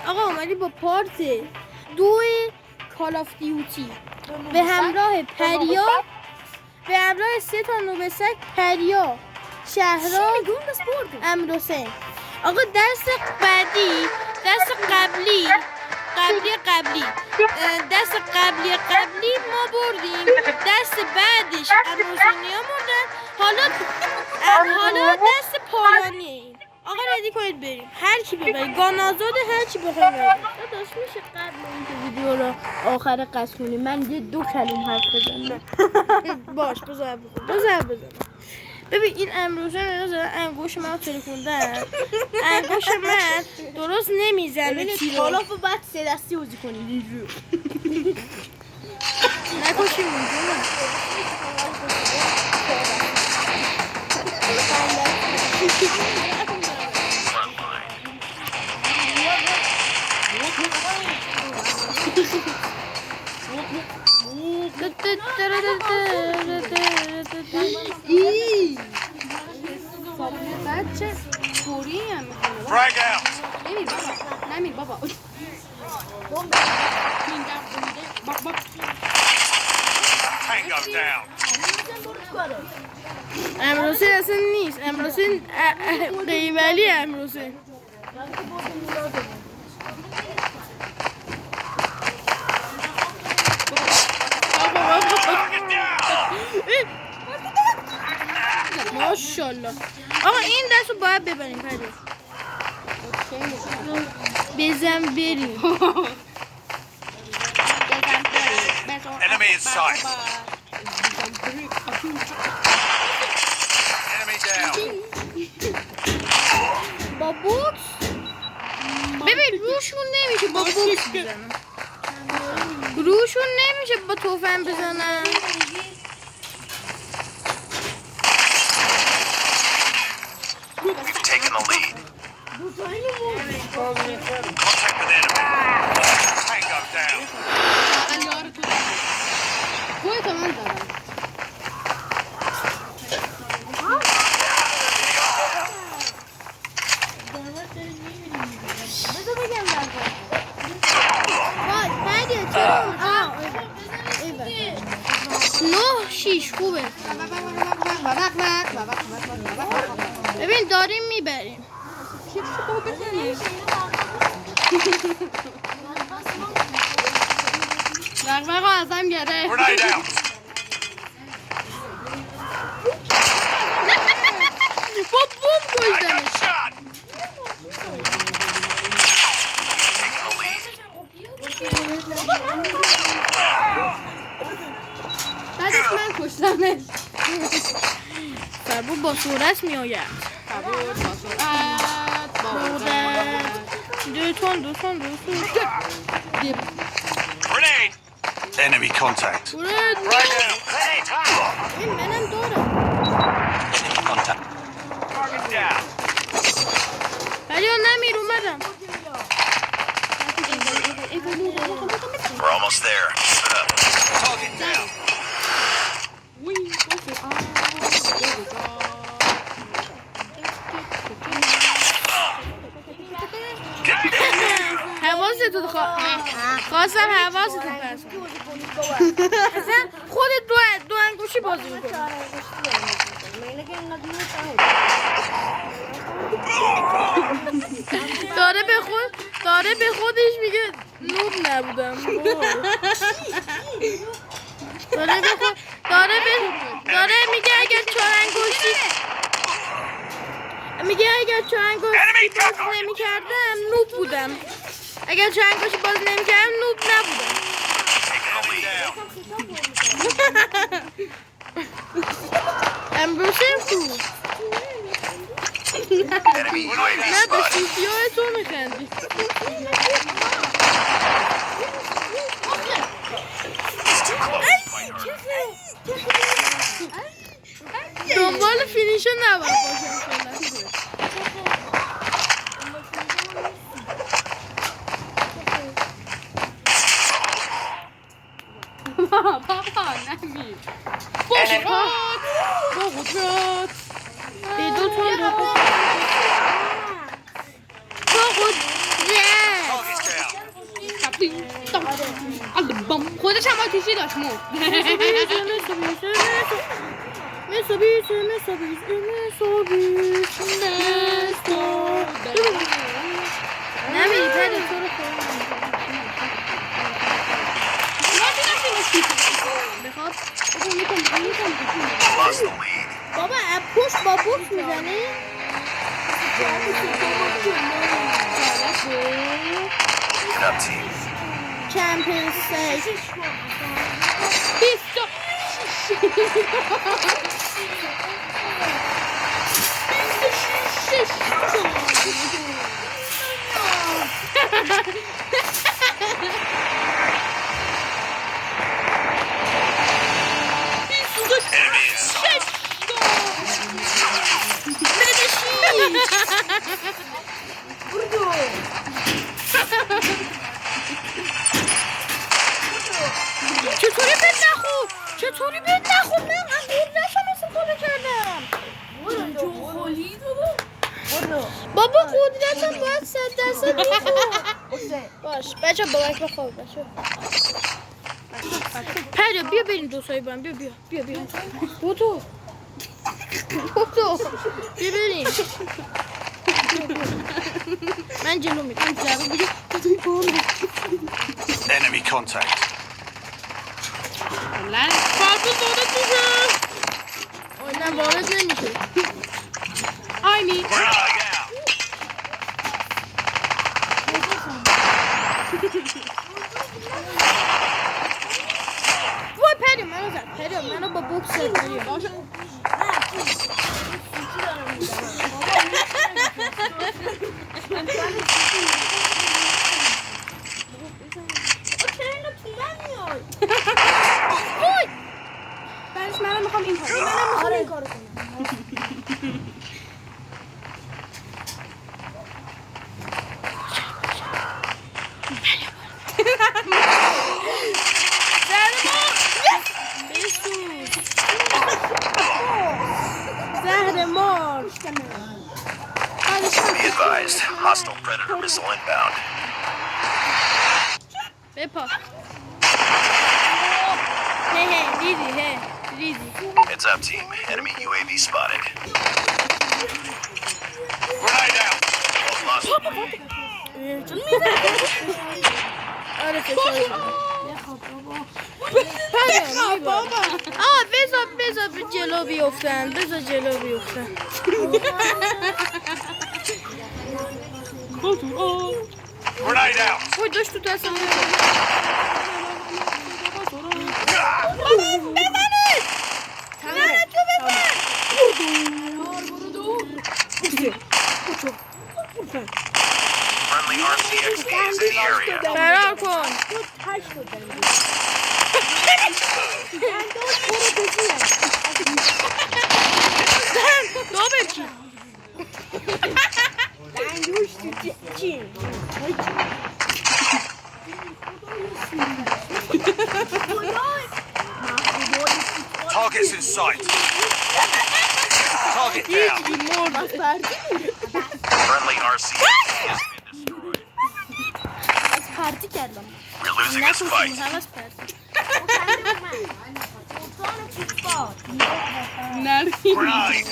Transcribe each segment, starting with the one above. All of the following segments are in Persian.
آقا اومدی با پارت 2 کال آف دیوتی به همراه پریا، به همراه 3 تا نوبسک، پریا، شهرام، امروسین. آقا دست بعدی، دست قبلی ما بردیم، دست بعدش امروزینیا بردن. حالا دست پایانی. آقا ردی کنید بریم. هر کی ببره گانازاده، هر چی بخواد ببره. داداش میشه قبل اینکه ویدیو رو آخر قصد کنیم من یه 2 کلمه حرف بزنم؟ باش بذار بزنم. ببین این امروزه انگوش من رو ترکوندن. انگوش من درست نمیزنه تیرو. حالا بعد 3 دستی بازی کنیم. نکشیم اونجا. بچه فوری هم نمیر بابا بابا امروزه اصلا نیست. امروزه قیمالی امروزه. ماشاءالله. آقا این دست رو باید ببریم پدر. بزن بریم. Enemy in sight. Enemy down. با بوکس ببین روشون نمیشه با بوکس بزنن. روشون نمیشه با توفن بزنن. We've taken the lead. Contact with enemy. Tango down. توی تا من دارم بذار بگم لازم وای پدر چرا؟ 9-6 خوبه. ببین داریم میبریم. رقمقا ازم گره. Grenade out. با بوم کشتمش. Shot. Taking the lead. بعدش من کشتمش فربو با صورت می آید. دو تون Grenade. Enemy contact. Right out. این منم دارم. Enemy contact. Target down. پریا نمیر اومدم. We're almost there. Set up. Target down. حواستو خواستم حواستو پس اصلا خودت دو انگوشی بازی میکنی. داره به خودش میگه نوب نبودم. داره میگه اگر 4 انگشتی باز نمی‌کردم نوب بودم. اگر 4 انگشتی باز نمی‌کردم نوب نبودم. امروزه خوب نه به سیسیاه تو میخندی. دنبال فینیشو نباید باشم. بابا نمیر با قدرت به 2 تا با قدرت داداشم آتیشی داشت مرد. نمیری پدر تو رو بخواب میکنم Lost the lead. بابا پشت با بوکس میزنی؟ Good up, team. چمپیونز لیگ Enemy in sight. چطوری بد نخور؟ چطوری بد نخور؟ من قدرتشم استفاده کردم. بابا قدرتم باید 100% میخور. باش بچه بابک بخور بچه. پریا بیا بریم دو سایه برم. بیا بودو بیا بریم. من جلو میرم. Enemy contact. فرقی وارد میشه. نه وارد نمیشه. آیمی Frag out. وای پریا منو زد. پریا منو با بوکس زد. پریا بعدش منم میخوام این کارو زهر مار. Be advised. Hostile predator missile inbound. بپا ریزی Heads up, team. Enemy UAV spotted. Grenade out. Lost the lead. آره فشار بابا بذار جلو بیفتن. Grenade out. وای داشت تو دستم Friendly RCXD is in the area. فرار کن. دو بچی Targets in sight. Target down. Friendly RCXD has been destroyed. پرتی کردم. We're losing this fight. Grenade.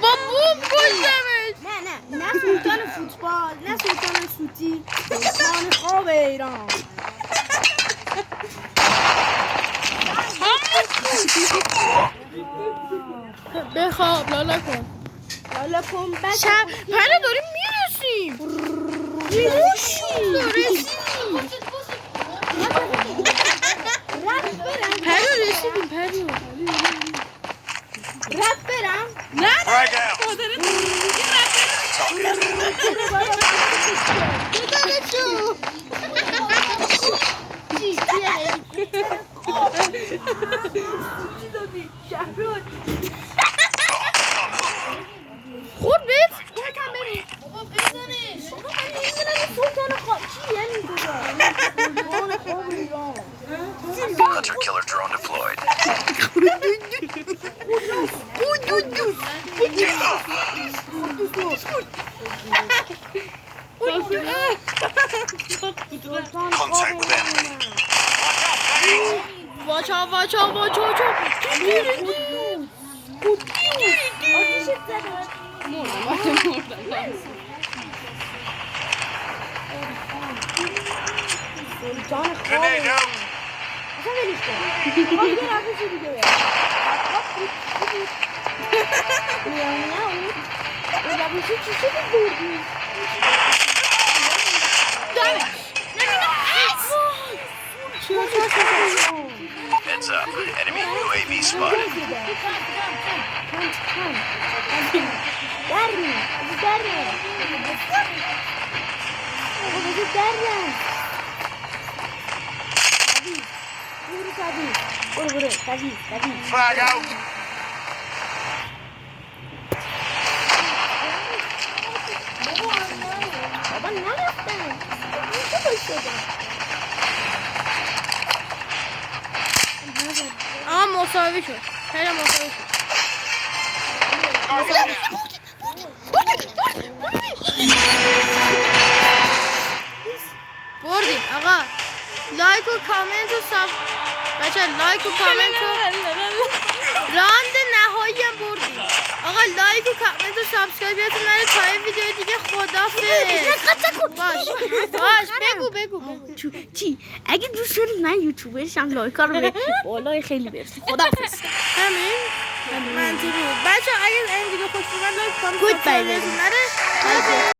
با بوم کشتمش. نه سلطان فوتبال، نه سلطان سوتی، سلطان خواب ایران. بخواب لالا کن شب پره داریم میرسیم. رسیدیم پره رفت برم. Frag out. خود بید Hunter killer drone deployed. Contact with enemy. Watch out, watch out, watch out, watch out. Grenade out. Heads up. Enemy UAV spotted. Flag out. Ama مساوی شد. خیلی مساوی شد. بردیم آقا. لایک و کامنت و ساب بچه لایک و کامنت و راند نهایی هم بردیم. آقا لایک و کامنت و سابسکرایبتون نره تا یه ویدیو دیگه باش بگو چی؟ اگه دوست دارید من یوتیوبر شم لایک ها رو به بالای خیلی برسید. خداحافظ. همین منطقی بود. بچه اگه این ویدیو خوش بود لایک کامنت Goodbye. سابسکرایبتون نره